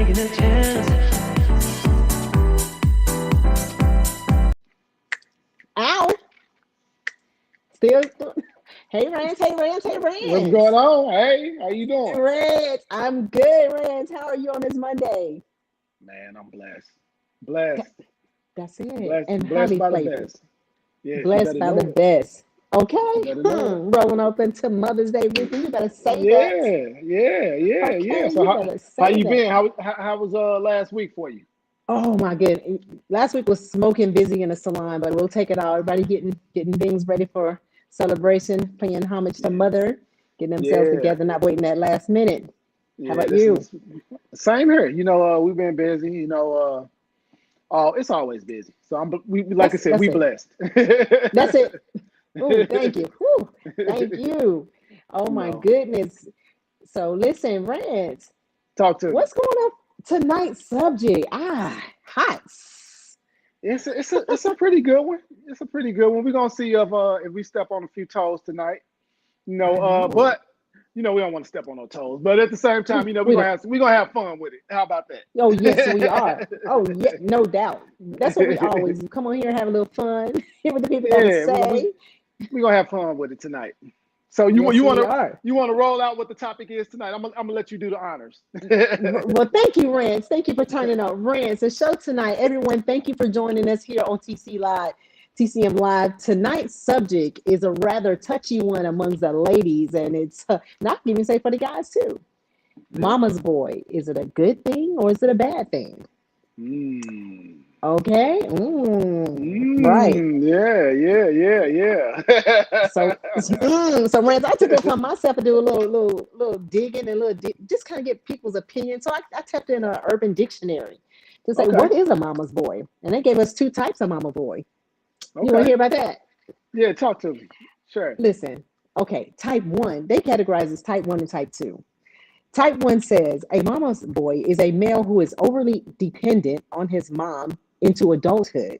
taking a chance. Ow! Still. Hey, Rance. Hey, Rance. Hey, What's going Rance. on? Hey, how you Hey, doing? Rance. I'm good, Rance. How are you on this Monday? Man, I'm blessed. Blessed. That- That's it. Blessed. And Blessed highly by the flavored. best. Yes, you Blessed better by the know it. best. You Okay. better know it. Rolling up into Mother's Day weekend. You better say that. Yeah. Okay. So You how better how say you that. been? How was last week for you? Oh my goodness. Last week was smoking busy in the salon, but we'll take it all. Everybody getting things ready for celebration, paying homage to Yeah. mother, getting themselves Yeah. together, not waiting that last minute. How Yeah. about This you? is same here. We've been busy. Oh, it's always busy. So we like I said, That's we it. blessed. That's it. Oh, thank you. Whew, thank you. Oh you my know, goodness. So listen, Rance, talk to me. what's going on tonight's subject? Hot. It's a pretty good one. It's a pretty good one. We're gonna see if we step on a few toes tonight. I know. But we don't want to step on no toes. But at the same time, we're We gonna don't. have fun with it. How about Oh yes, we are. that? Oh yeah, no doubt. That's what we always do. Come on here, have a little fun. Hear what the people got to Yeah, say. we're gonna have fun with it tonight. So you Yes, you we wanna are. you wanna roll out what the topic is tonight? I'm gonna let you do the honors. Well, thank you, Rance. Thank you for turning up. Rance, the show tonight. Everyone, thank you for joining us here on TCM Live. Tonight's subject is a rather touchy one amongst the ladies, and it's not even say for the guys too. Yeah. Mama's boy. Is it a good thing or is it a bad thing? Mm. Okay. Right. Yeah. So Rance, I took it upon myself to do a little digging and just kind of get people's opinion. So I tapped in an Urban Dictionary to say Okay. what is a mama's boy, and they gave us two types of mama boy. You want to Okay. hear about that? Yeah, talk to me. Sure. Listen. Okay, type one. They categorize as type one and type two. Type one says a mama's boy is a male who is overly dependent on his mom into adulthood.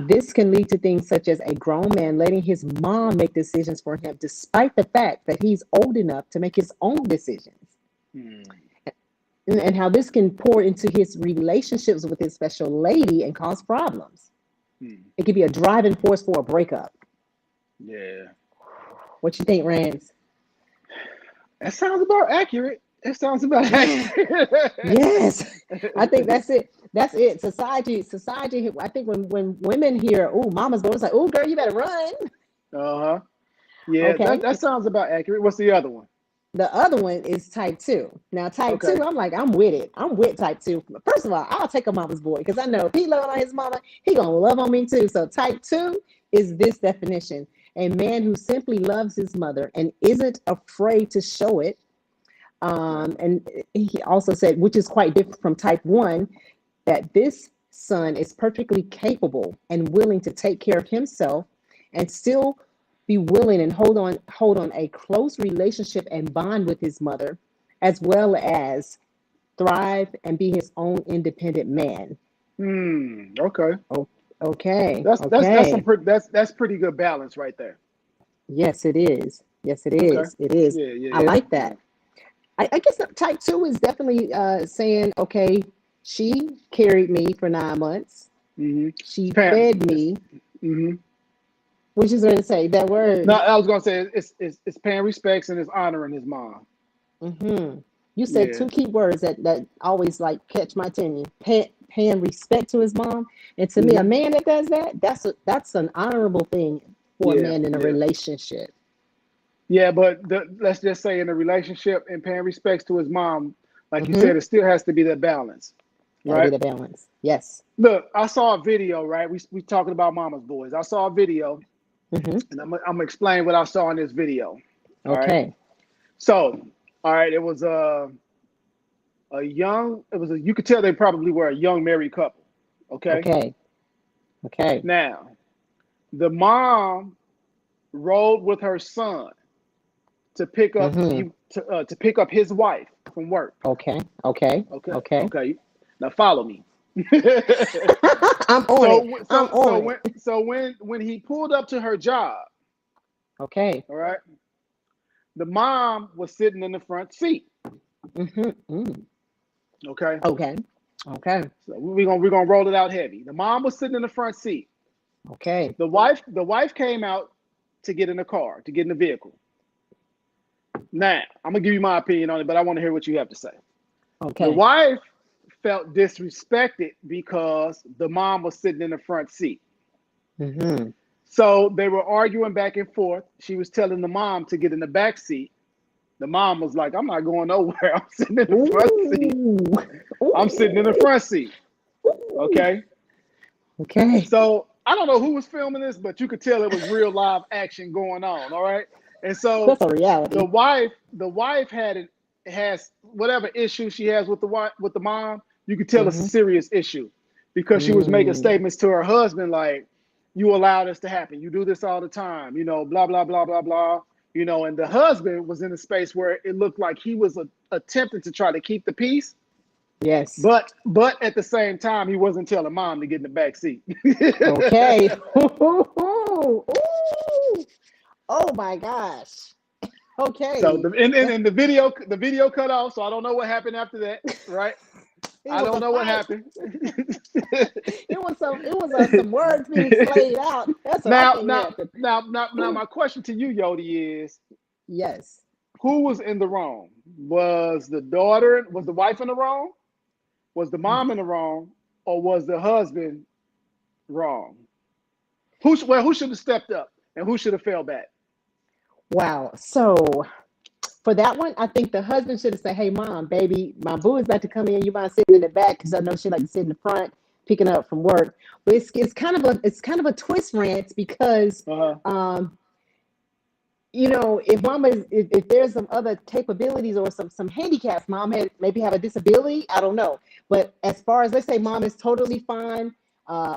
This can lead to things such as a grown man letting his mom make decisions for him, despite the fact that he's old enough to make his own decisions. Hmm. And how this can pour into his relationships with his special lady and cause problems. Hmm. It could be a driving force for a breakup. Yeah. What you think, Rance? That sounds about accurate. It sounds about Yeah. accurate. Yes. I think that's it. That's it. Society. I think when women hear, "Oh, mama's going," it's like, "Oh, girl, you better run." Uh-huh. Yeah, that Okay. that sounds about accurate. What's the other one? The other one is type two. Now, type Okay. two, I'm like, I'm with it. I'm with type two. First of all, I'll take a mama's boy because I know if he loving on his mama, he gonna love on me too. So type two is this definition: a man who simply loves his mother and isn't afraid to show it. And he also said, which is quite different from type one, that this son is perfectly capable and willing to take care of himself and still be willing and hold on a close relationship and bond with his mother, as well as thrive and be his own independent man. Okay. Oh, okay, That's some okay. pretty that's pretty good balance right there. Yes, it is. Yes, it Okay. is. It is. Yeah, yeah, I yeah, like yeah. that. I guess type two is definitely saying, okay, she carried me for 9 months. Mm-hmm. She Pam, fed me. mm-hmm. Which is going to say that No, word. I was gonna say it's paying respects and it's honoring his mom. hmm You said Yeah, two key words that always like catch my attention: paying respect to his mom, and to me, a mm-hmm. man that does that, that's an honorable thing for a Yeah, man in a yeah, relationship. yeah. But let's just say in a relationship and paying respects to his mom, like you said, Mm-hmm. it still has to be that balance, Got to be right? the balance. Yes. Look, I saw a video, right? We talking about mama's boys. I saw a video, Mm-hmm. and I'm gonna explain what I saw in this video. All right. Okay. So, all right, it was you could tell they probably were a young married couple. Okay. Okay. Okay. Now, the mom rode with her son to pick up Mm-hmm. to pick up his wife from work. Okay. Okay. Okay. Okay. Okay. Now follow me. I'm on it. I'm on it. When he pulled up to her job, Okay. all right, the mom was sitting in the front seat. Mm-hmm. Mm. Okay. Okay. Okay. So we're gonna roll it out heavy. The mom was sitting in the front seat. Okay. The wife came out to get in the car, to get in the vehicle. Now, I'm gonna give you my opinion on it, but I want to hear what you have to say. The Okay. wife felt disrespected because the mom was sitting in the front seat. Mm-hmm. So they were arguing back and forth. She was telling the mom to get in the back seat. The mom was like, I'm not going nowhere. I'm sitting in the front seat. Ooh. I'm sitting in the Ooh. front seat. Ooh. Okay. Okay. So I don't know who was filming this, but you could tell it was real live action going on. All right. And so That's a reality. the wife has whatever issue she has with the mom. You could tell it's a Mm-hmm. serious issue because she was making Mm. statements to her husband like, "You allow this to happen. You do this all the time. Blah blah blah blah blah." And the husband was in a space where it looked like he was attempting to try to keep the peace, Yes. but at the same time, he wasn't telling mom to get in the back seat. Okay. Ooh. Oh my gosh. So Okay. the and the video cut off, so I don't know what happened after that, right? It I was don't a know what fight. happened. It was some words being splayed out. That's what I now, think now, happened. now, now, now, my question to you, Yodi, is Yes. who was in the wrong? Was the wife in the wrong? Was the mom in the wrong? Or was the husband wrong? Who should have stepped up and who should have fell back? Wow. So for that one, I think the husband should have said, "Hey, mom, baby, my boo is about to come in. You mind sitting in the back because I know she like to sit in the front, picking up from work." But it's kind of a twist, Rance, because Uh-huh. um, if mama if there's some other capabilities or some handicaps, mom had maybe have a disability. I don't know. But as far as let's say mom is totally fine,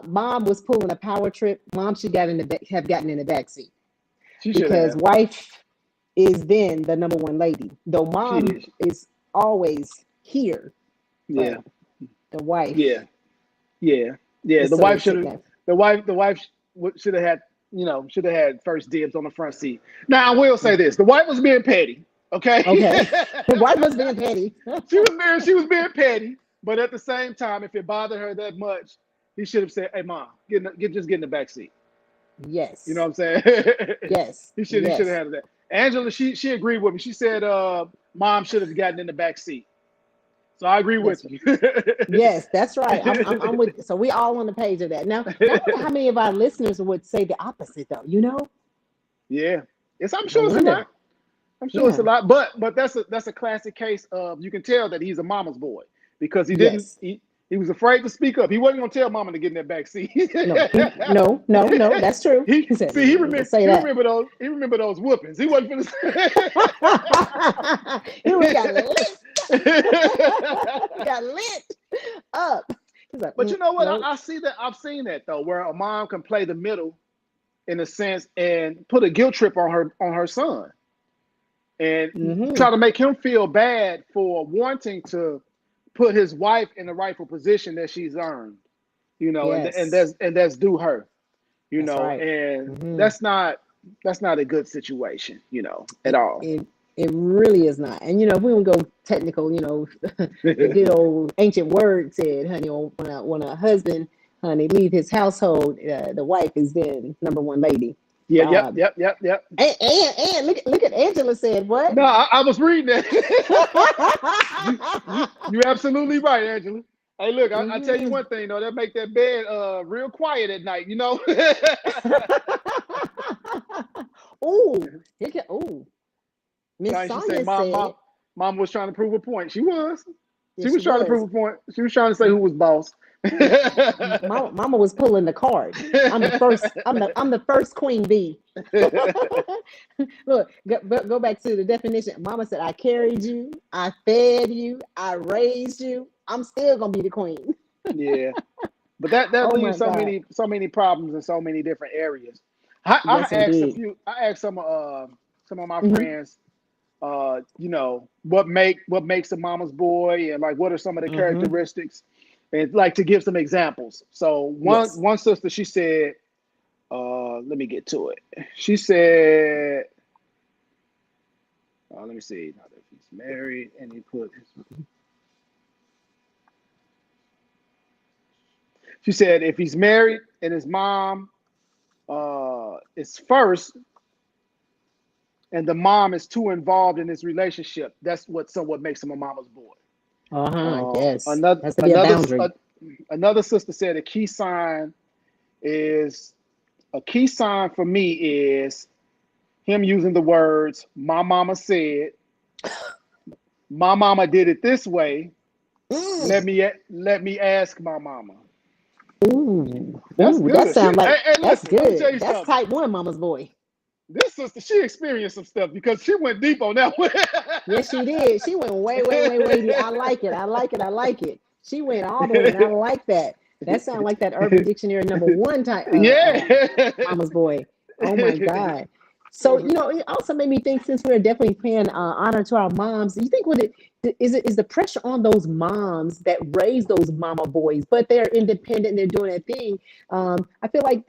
mom was pulling a power trip. Mom should have gotten in the back seat She should because have. wife is then the number one lady. Though She mom is. is always here, Yeah. but the wife Yeah. Yeah. Yeah. is The sort wife of should sitting have. there. The wife should have had. Should have had first dibs on the front seat. Now I will say this: the wife was being petty. Okay. Okay, the wife was being petty. She was being petty, but at the same time, if it bothered her that much, he should have said, "Hey, mom, just get in the back seat." You know Yes, what I'm saying? yes, he should have yes. had that. Angela, she agreed with me. She said, "Mom should have gotten in the back seat." So I agree with That's you. Yes, that's right. I'm with. So we all on the page of that. Now I wonder how many of our listeners would say the opposite, though. Yeah, I'm I sure it's a wonder. lot. I'm sure it's a Yeah. lot, but that's a classic case of you can tell that he's a mama's boy because he didn't Yes. he was afraid to speak up. He wasn't gonna tell mama to get in that back seat. No. No. No. No. That's true. he He said, see he "Mm, "Don't remember say he that." remember those he remember those whoopings. He wasn't finna. He was got lit. Got lit up. He's like, But you know what? no. I see that. I've seen that though, where a mom can play the middle in a sense and put a guilt trip on her son and Mm-hmm. try to make him feel bad for wanting to put his wife in the rightful position that she's earned, and Yes, that's due her, that's right. and Mm-hmm. that's not a good situation, at It, all. it it really is not. And we don't go technical. The good old ancient word said, "Honey, when a husband, honey, leave his household, the wife is then number one lady." Yeah, yep, Um, yep, yep, yep. and look at Angela said what? No, I was reading that. You absolutely right, Angela. Hey, look, I tell you Hmm. one thing though, that make that bed real quiet at night. Ooh, ooh. Miss Now she say, Sonia mom, said, mom was trying to prove a point. She was. She yes, was she trying to was. prove a point. She was trying to say who was boss. Mama was pulling the card. I'm the first. I'm the first queen bee. Look, go back to the definition. Mama said, "I carried you, I fed you, I raised you. I'm still gonna be the queen." Yeah, but that Oh my leaves so God. many problems in so many different areas. I Yes, asked indeed. I asked some of my Hmm. friends, what makes a mama's boy, and like what are some of the Hmm. characteristics, and like to give some examples. So one Yes. one sister, she said, let me get to it. She said, let me see, if he's married and he put his, She said if he's married and his mom is first, and the mom is too involved in his relationship, that's what somewhat makes him a mama's boy. Yes. Another Has to be a boundary. Another sister said a key sign for me is him using the words "my mama said," "my mama did it this way." Let me ask my mama. Ooh, That's ooh, that good. sounds like Hey, that's listen, let me tell good. you That's something. type one mama's boy. This sister, she experienced some stuff because she went deep on that one. Yes, she did. She went way, way, way, way deep. I like it. I like it. I like it. She went all the way, and I like that. That sounds like that Urban Dictionary #1 type Yeah. mama's boy. Oh my God. So it also made me think, since we're definitely paying honor to our moms, you think is the pressure on those moms that raise those mama boys, but they're independent, they're doing their thing. I feel like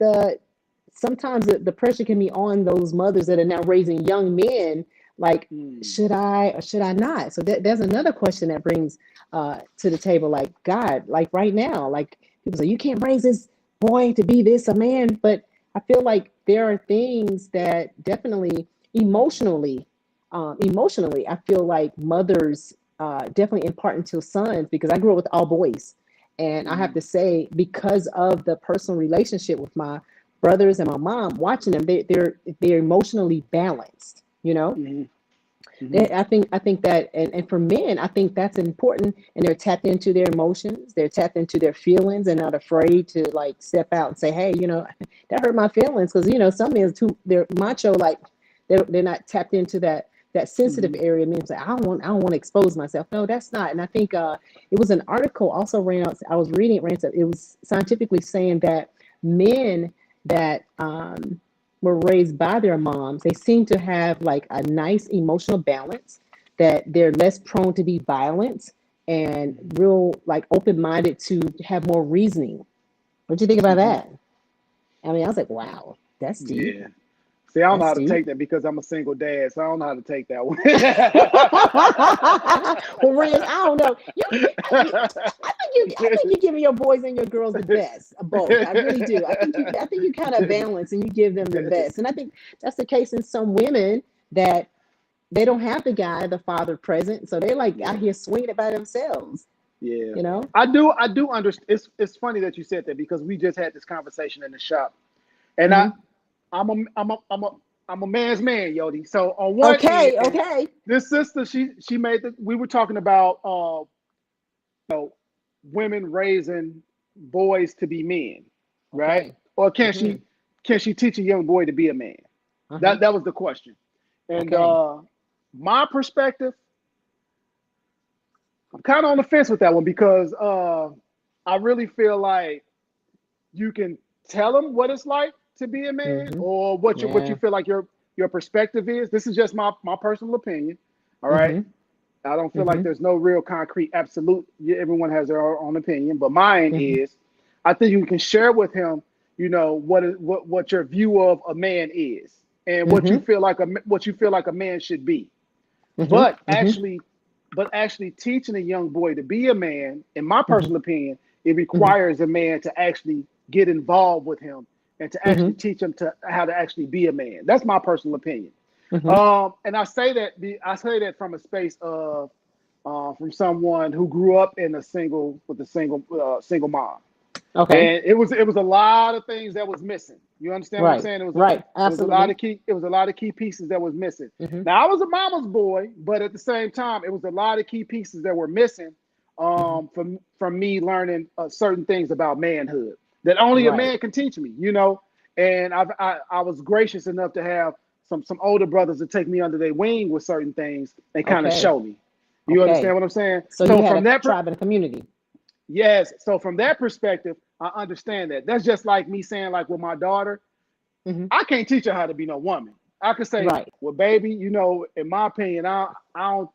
sometimes the pressure can be on those mothers that are now raising young men. Like, should I or should I not? So there's another question that brings to the table. Like, God, like right now, like people say, you can't raise this boy to be this a man, but I feel like there are things that definitely emotionally, I feel like mothers definitely impart into sons, because I grew up with all boys. And I have to say, because of the personal relationship with my brothers and my mom, watching them, they're emotionally balanced, you know? I think that, and for men, I think that's important, and they're tapped into their emotions, they're tapped into their feelings, and not afraid to like step out and say, hey, that hurt my feelings, because some men they're macho, like they're not tapped into that sensitive area. Men say, I don't want to expose myself. No, that's not. And I think it was an article also ran out. I was reading it, Rance. It was scientifically saying that men that were raised by their moms, they seem to have like a nice emotional balance, that they're less prone to be violent and real like open-minded to have more reasoning. What do you think about that? I mean, I was like, wow, that's deep. Yeah. See, I don't know That's how to deep. take that because I'm a single dad, so I don't know how to take that one. Well, Rance, I don't know. I think you're giving your boys and your girls the best of both. I really do. I think you kind of balance and you give them the best. And I think that's the case in some women, that they don't have the father present, so they're like out here swinging it by themselves. Yeah, You know. I do understand. It's funny that you said that because we just had this conversation in the shop, and Mm-hmm. I'm a man's man, Yodi. So on one Okay. end, Okay. this sister, she made the, we were talking about women raising boys to be men, right? Okay. Or Mm-hmm. can she teach a young boy to be a man? Uh-huh. That was the question. And Okay. my perspective, I'm kind of on the fence with that one because I really feel like you can tell them what it's like to be a man, Mm-hmm. or what you Yeah. feel like your perspective is. This is just my personal opinion. All right. Mm-hmm. I don't feel like Mm-hmm. there's no real concrete absolute. Everyone has their own opinion, but mine Mm-hmm. is, I think you can share with him, what your view of a man is, and Mm-hmm. what you feel like a man should be. Mm-hmm. But Mm-hmm. actually teaching a young boy to be a man, in my Mm-hmm. personal opinion, it Mm-hmm. requires a man to actually get involved with him and to actually Mm-hmm. teach him to how to actually be a man. That's my personal opinion. Mm-hmm. And I say that from a space of from someone who grew up in a single mom. Okay. And it was a lot of things that was missing. You understand what I'm Right. saying? Right. It was a lot Absolutely. of key pieces that was missing. Mm-hmm. Now I was a mama's boy, but at the same time, it was a lot of key pieces that were missing Mm-hmm. from me learning certain things about manhood that only a Right. man can teach me. And I was gracious enough to have some older brothers to take me under their wing with certain things and kind of Okay. show me. You understand Okay. what I'm saying? So you So had from a that tribe and a community. Yes. So from that perspective, I understand that. That's just like me saying, like with my daughter, Mm-hmm. I can't teach her how to be no woman. I could say, Right. well, baby, in my opinion, I don't,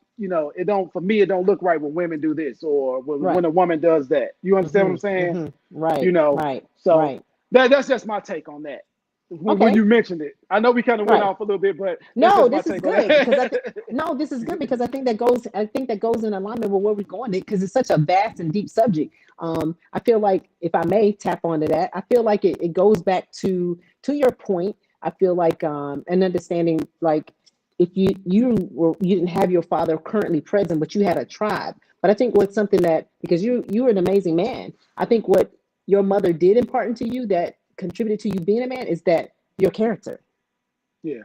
it don't, for me, it don't look right when women do this or when Right. a woman does that. You understand what I'm Mm-hmm. saying? Mm-hmm. You Right. know, Right. so Right. that's just my take on that. when Okay. you mentioned it. I know we kind of went Right. off a little bit, but that's No, just my this is take on good because that. no, this is good because I think that goes in alignment with where we're going because it's such a vast and deep subject. I feel like if I may tap onto that, I feel like it goes back to your point. I feel like an understanding like if you didn't have your father currently present, but you had a tribe. But I think what's something that because you're an amazing man. I think what your mother did impart into you that contributed to you being a man is that your character Yeah,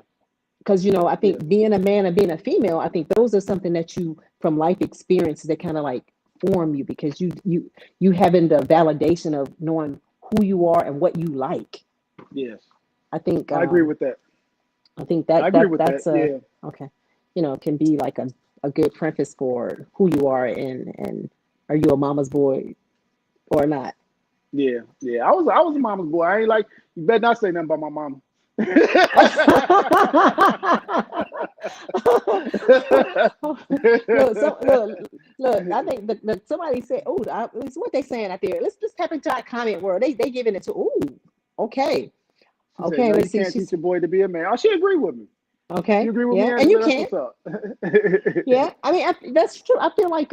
because I yeah, think being a man and being a female, I think those are something that you from life experiences that kind of like form you because you having the validation of knowing who you are and what you like. yes. I think I agree with that. I think I agree with that. that's a Yeah, okay, can be like a good preface for who you are and are you a mama's boy or not? yeah, yeah. I was a mama's boy. I ain't like you better not say nothing about my mama. look, so look. I think somebody said, "Oh, it's what they saying out there." Let's just tap into our comment world. They giving it to. Ooh, okay, She said, okay. "No, you Let's see. can't teach She's a boy to be a man." Oh, she agree with me. You okay. agree with me, Yeah, and you Angela? That's can. what's up. Yeah, I mean that's true. I feel like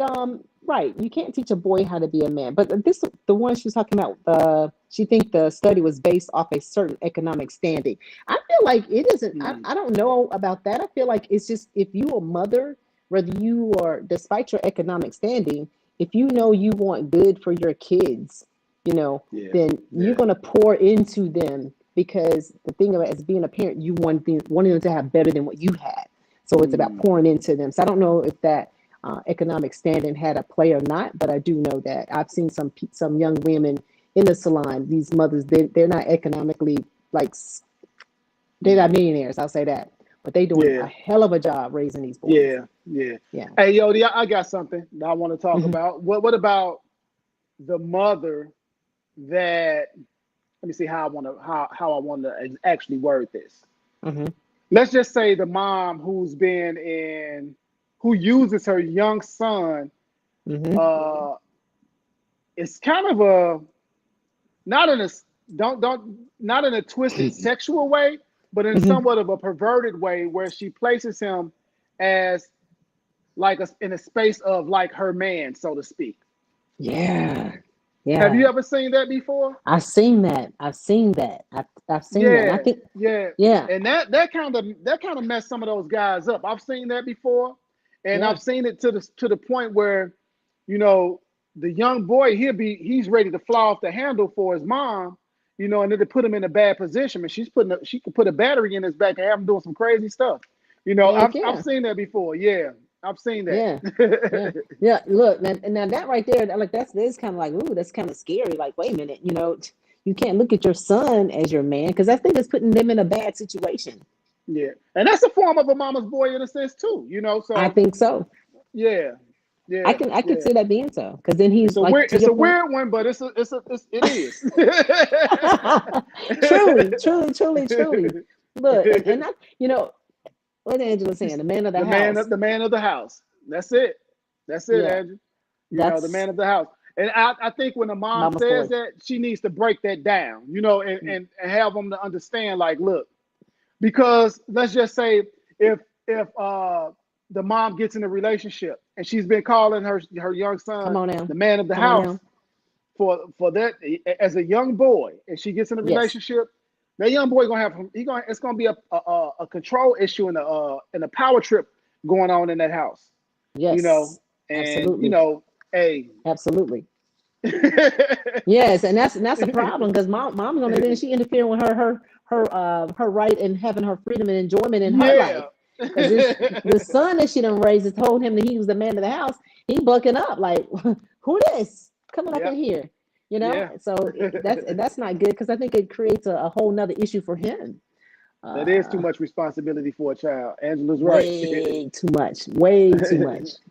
right. You can't teach a boy how to be a man, but this the one she was talking about. She think the study was based off a certain economic standing. I feel like it isn't. Hmm. I don't know about that. I feel like it's just if you a mother, whether you are despite your economic standing, if you know you want good for your kids, Yeah, then you're yeah. gonna pour into them because the thing about it is being a parent, you wanting them to have better than what you had. So it's about Mm. pouring into them. So I don't know if that economic standing had a play or not, but I do know that I've seen some young women in the salon. These mothers, they're not economically like they're not millionaires. I'll say that, but they doing a Yeah, hell of a job raising these boys. yeah, yeah. Yeah. Hey, Yodi, I got something that I want to talk Hmm. about. What about the mother that? Let me see how I want to actually word this. Hmm. Let's just say the mom who uses her young son. Hmm. Uh, it's kind of a not in a don't not in a twisted sexual way, but in Hmm. somewhat of a perverted way where she places him as like in a space of like her man, so to speak. Yeah. Have Yeah. you ever seen that before? I've seen that. I've seen that. I've seen that. And I Yeah, think, yeah. yeah, And that kind of messed some of those guys up. I've seen that before, and yeah, I've seen it to the point where, you know, the young boy he's ready to fly off the handle for his mom, and then to put him in a bad position. And she could put a battery in his back and have him doing some crazy stuff. heck I've yeah. seen that before. Yeah, I've seen Yeah, yeah, that. yeah. Look, now that right there, like that's kind of like, ooh, that's kind of scary. Like, wait a minute, you can't look at your son as your man because I think it's putting them in a bad situation. Yeah, and that's a form of a mama's boy in a sense too. I So think so. yeah, I yeah, can I could yeah. see that being so because then he's like to It's your a point. weird one, but it is. Truly, truly, truly, truly. Look, and I, what Angela's saying, the man of the house. The man of the house. That's it. That's it, Yeah, Andrew. The that's man of the house. And I think when the mom mama's says boy. that, she needs to break that down, and have them to understand, like, look, because let's just say if the mom gets in a relationship and she's been calling her young Come son on now, the man of the come on house now. for that as a young boy, and she gets in a Yes, relationship, that young boy gonna have it's gonna be a control issue and a power trip going on in that house, you know, yes, and absolutely, hey. absolutely. Yes, and that's a problem because mom's gonna then she interfering with her right and having her freedom and enjoyment in her life. Yeah. Because this the son that she done raised has told him that he was the man of the house. He bucking up like, who this coming up Yeah, in here? yeah. So that's not good because I think it creates a whole nother issue for him. That is too Uh, much responsibility for a child. Angela's right.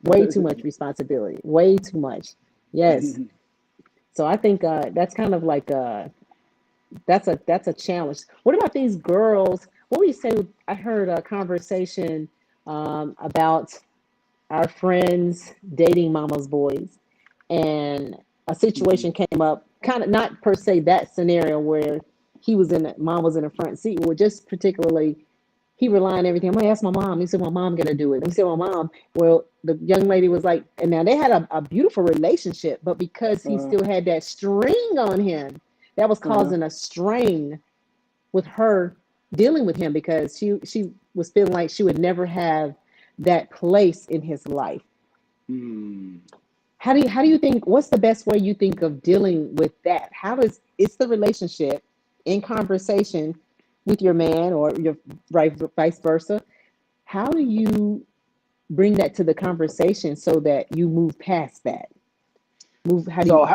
way too much responsibility, way too much. Yes. So I think that's kind of like that's a challenge. What about these girls? What we say? I heard a conversation about our friends dating mama's boys, and a situation came up. Kind of not per se that scenario where mom was in the front seat. Well, just particularly, he relied on everything. I'm gonna ask my mom. He said, "My mom gonna do it." He said, "My mom." Well, the young lady was like, and now they had a beautiful relationship, but because he Uh, still had that string on him, that was uh, causing a strain with her dealing with him because she was feeling like she would never have that place in his life. mm. How do you think, what's the best way you think of dealing with that? How does it's the relationship in conversation with your man or your vice versa? How do you bring that to the conversation so that you move past that? Move how do So you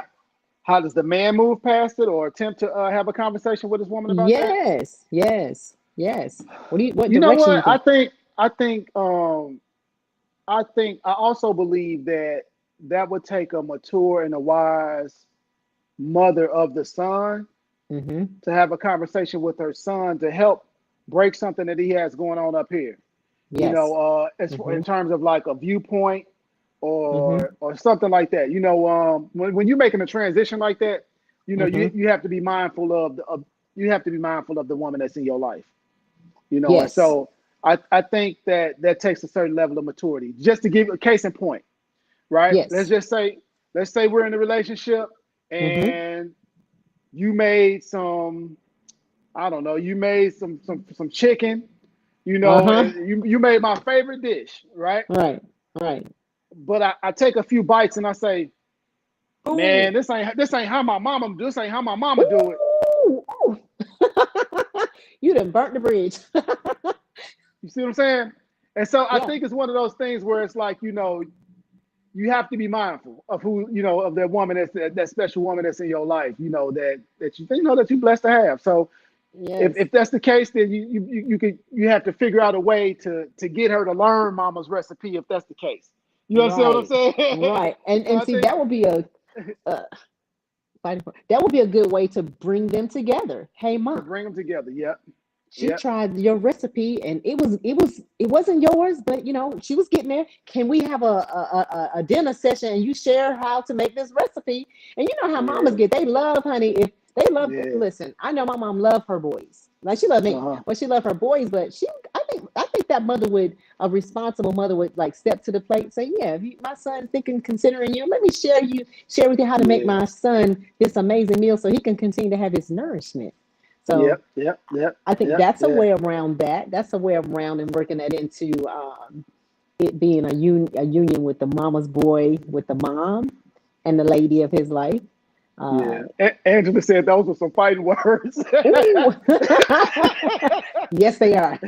how does the man move past it or attempt to have a conversation with his woman about that? yes. What You know direction you what? think? I think I also believe that that would take a mature and a wise mother of the son Mm-hmm. to have a conversation with her son to help break something that he has going on up here. Yes. As Mm-hmm. in terms of like a viewpoint Mm-hmm. or something like that. When you're making a transition like that, Mm-hmm. you have to be mindful of you have to be mindful of the woman that's in your life. And Yes. so I think that that takes a certain level of maturity. Just to give a case in point, right? Yes. Let's say we're in a relationship Mm-hmm. and you made some, I don't know, you made some chicken, Uh-huh. and you made my favorite dish, right? Right. Right. But I take a few bites and I say, Ooh. man, this ain't how my mama do it. Ooh. Ooh. You done burnt the bridge. You see what I'm saying? And so I Yeah. think it's one of those things where it's like, you have to be mindful of who, of that woman that special woman that's in your life, that you're blessed to have. So Yes. if that's the case, then you have to figure out a way to get her to learn mama's recipe if that's the case. You understand what I'm Right. saying? Right. And So and I see think that would be a that would be a good way to bring them together. Hey, to mom, bring them together. Yep. she Yep. tried your recipe and it wasn't yours, but she was getting there. Can we have a dinner session and you share how to make this recipe? And you know how mamas Yeah. get, they love, honey, if they love, Yeah. listen, I know my mom loved her boys like she loved me, Uh-huh. but she loved her boys. But I think that mother would, a responsible mother would like step to the plate and say, yeah, if my son thinking, considering you, let me share with you how to make Yeah. my son this amazing meal so he can continue to have his nourishment. So Yep. Yep. Yep. I think Yep. that's a Yeah. way around that. That's a way around and working that into it being a union with the mama's boy, with the mom and the lady of his life. Uh, Yeah. Angela said those were some fighting words. ooh, yes, they are.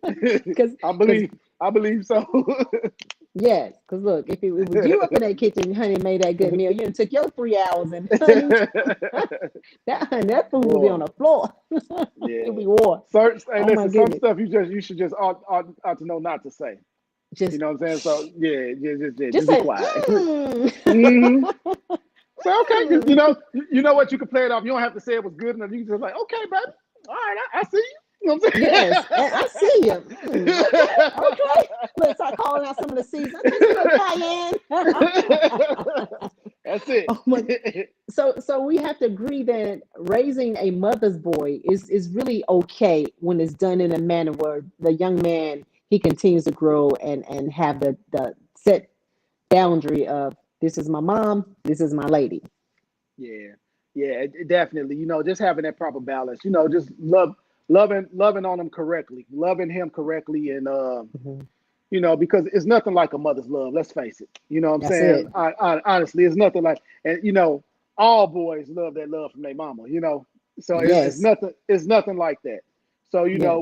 Because I because believe. I believe so. yes, because look, if it was you up in that kitchen, honey, made that good meal, you done took your 3 hours, and honey, that food will be on Boy, the floor. It'll yeah. be war. Hey, Oh my listen, some goodness. stuff you should just ought to know not to say. You Just know what I'm saying? So yeah, just just be say, quiet. mm. hmm So okay, Mm. you know what, you can play it off. You don't have to say it was good enough. You can just like, okay, baby, all right, I see you. You know what Yes, and I see you. Okay. Let's start calling out some of the seasons. Just a little cayenne. That's it. Oh my. So we have to agree that raising a mother's boy is really okay when it's done in a manner where the young man, he continues to grow and have the set boundary of, this is my mom, this is my lady. Yeah, yeah, definitely. Just having that proper balance. Just loving on him correctly, loving him correctly, and Mhm. because it's nothing like a mother's love. Let's face it. You know what I'm That's saying? it. Honestly, it's nothing like, and all boys love that love from their mama. So Yes. it's nothing like that. So Yeah.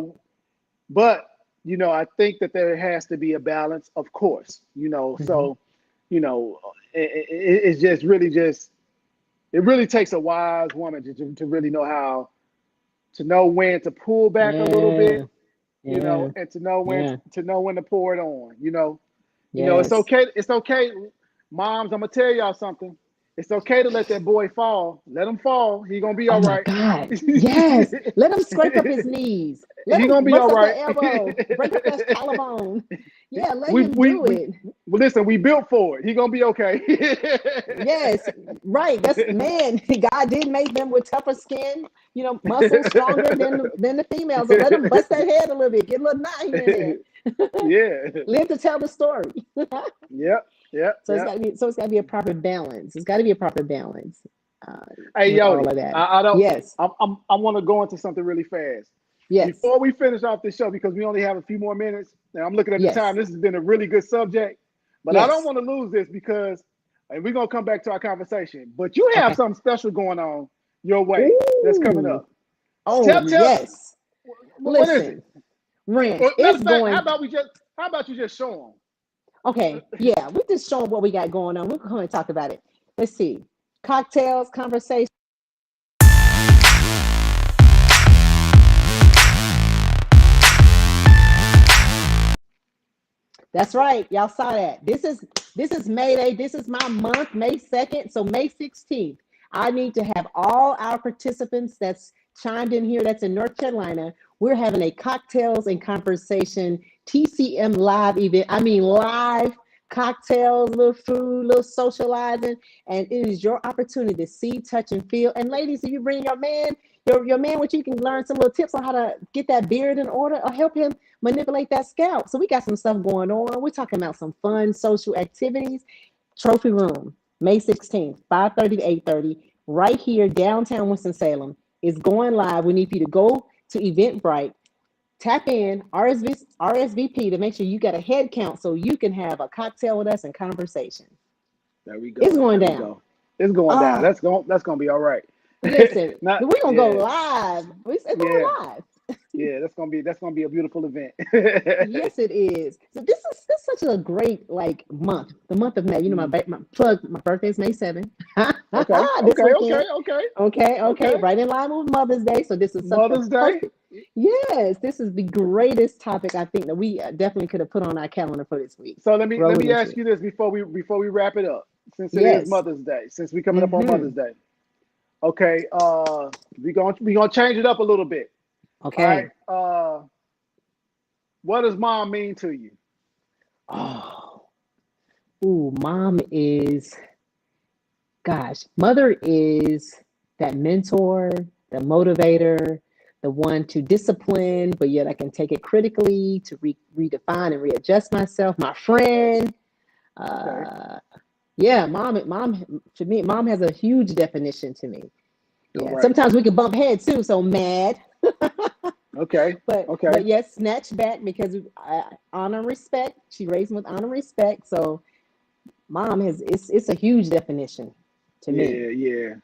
but I think that there has to be a balance, of course. Mhm. So it's just really just it really takes a wise woman to really know how to know when to pull back a little bit, Yeah. Yeah. and to know Yeah. when to pour it on. It's Yes. okay. It's okay, moms. I'm gonna tell y'all something. It's okay to let that boy fall. Let him fall. He gonna be Oh all my right. God. He Yes. Let him scrape up his knees. Let him gonna be bust all up right. that elbow. Break up that collarbone. Yeah, let we him we do we it. Well, listen, we built for it. He gonna be okay. Yes, right. That's man. God did make them with tougher skin, muscles stronger than the females. So let them bust their head a little bit, get a little knot here and there. Yeah. Live to tell the story. Yep. Yep. So it's gotta be a proper balance. It's got to be a proper balance. Hey, With all Yodi, of that. I don't. Yes. I want to go into something really fast Yes. before we finish off this show because we only have a few more minutes. Now I'm looking at the Yes. time. This has been a really good subject, but I Yes. don't want to lose this because, and we're gonna come back to our conversation. But you have something special going on your way that's coming up. Oh, tell, yes. what is it? Rance, Matter it's of fact, going. how about you just show them? Okay, yeah, we just show them what we got going on. We're going to talk about it. Let's see. Cocktails, conversation. That's right. Y'all saw that. This is May Day. This is my month, May 2nd. So May 16th, I need to have all our participants that's chimed in here, that's in North Carolina. We're having a cocktails and conversation TCM live event. I mean, live cocktails, little food, little socializing. And it is your opportunity to see, touch, and feel. And ladies, if you bring your man, your man with you, can learn some little tips on how to get that beard in order or help him manipulate that scalp. So we got some stuff going on. We're talking about some fun social activities. Trophy Room, May 16th, 5:30 to 8:30, right here, downtown Winston-Salem. Is going live. We need you to go to Eventbrite, tap in, RSVP to make sure you got a head count so you can have a cocktail with us and conversation. There we go. It's going down. It's going down. That's gonna be all right. Listen, we're gonna go live. It's going live. Yeah, that's gonna be a beautiful event. Yes, it is. So this is such a great month, the month of May. My birthday is May 7th. Okay. Right in line with Mother's Day. So this is Mother's Day. Yes, this is the greatest topic I think that we definitely could have put on our calendar for this week. So let me ask you this before we wrap it up. Since it is Mother's Day, since we coming up on Mother's Day. Okay, we gonna change it up a little bit. Okay. All right. What does mom mean to you? Mom is, mother is that mentor, the motivator, the one to discipline, but yet I can take it critically to redefine and readjust myself. My friend. Yeah, mom to me, mom has a huge definition to me. Yeah. Right. Sometimes we can bump heads too, so mad. Okay. But yes, snatch back because honor and respect. She raised me with honor and respect. So mom it's a huge definition to me. Yeah.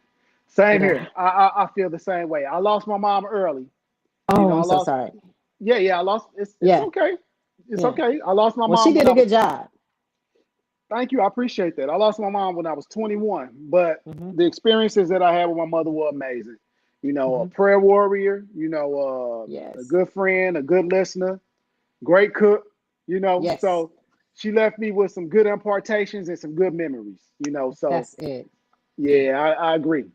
Same here. I feel the same way. I lost my mom early. I'm so sorry. Yeah, I lost. It's okay. It's okay. I lost my mom. Well, she did a good job. Thank you. I appreciate that. I lost my mom when I was 21, but the experiences that I had with my mother were amazing. A prayer warrior, a good friend, a good listener, great cook, so she left me with some good impartations and some good memories, so that's it. Yeah, I agree.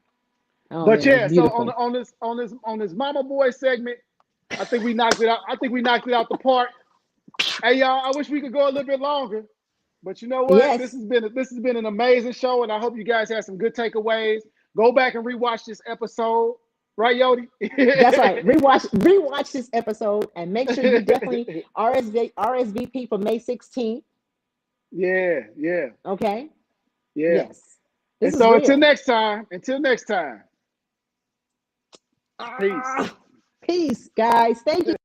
But man, so on this Mama Boy segment, I think we knocked it out. The park. Hey y'all, I wish we could go a little bit longer. But you know what? Yes. This has been an amazing show, and I hope you guys had some good takeaways. Go back and rewatch this episode, right, Yodi? That's right. Rewatch this episode, and make sure you definitely RSVP for May 16th. Yeah. Okay. Yeah. Yes. And so until next time. Peace. Peace, guys. Thank you.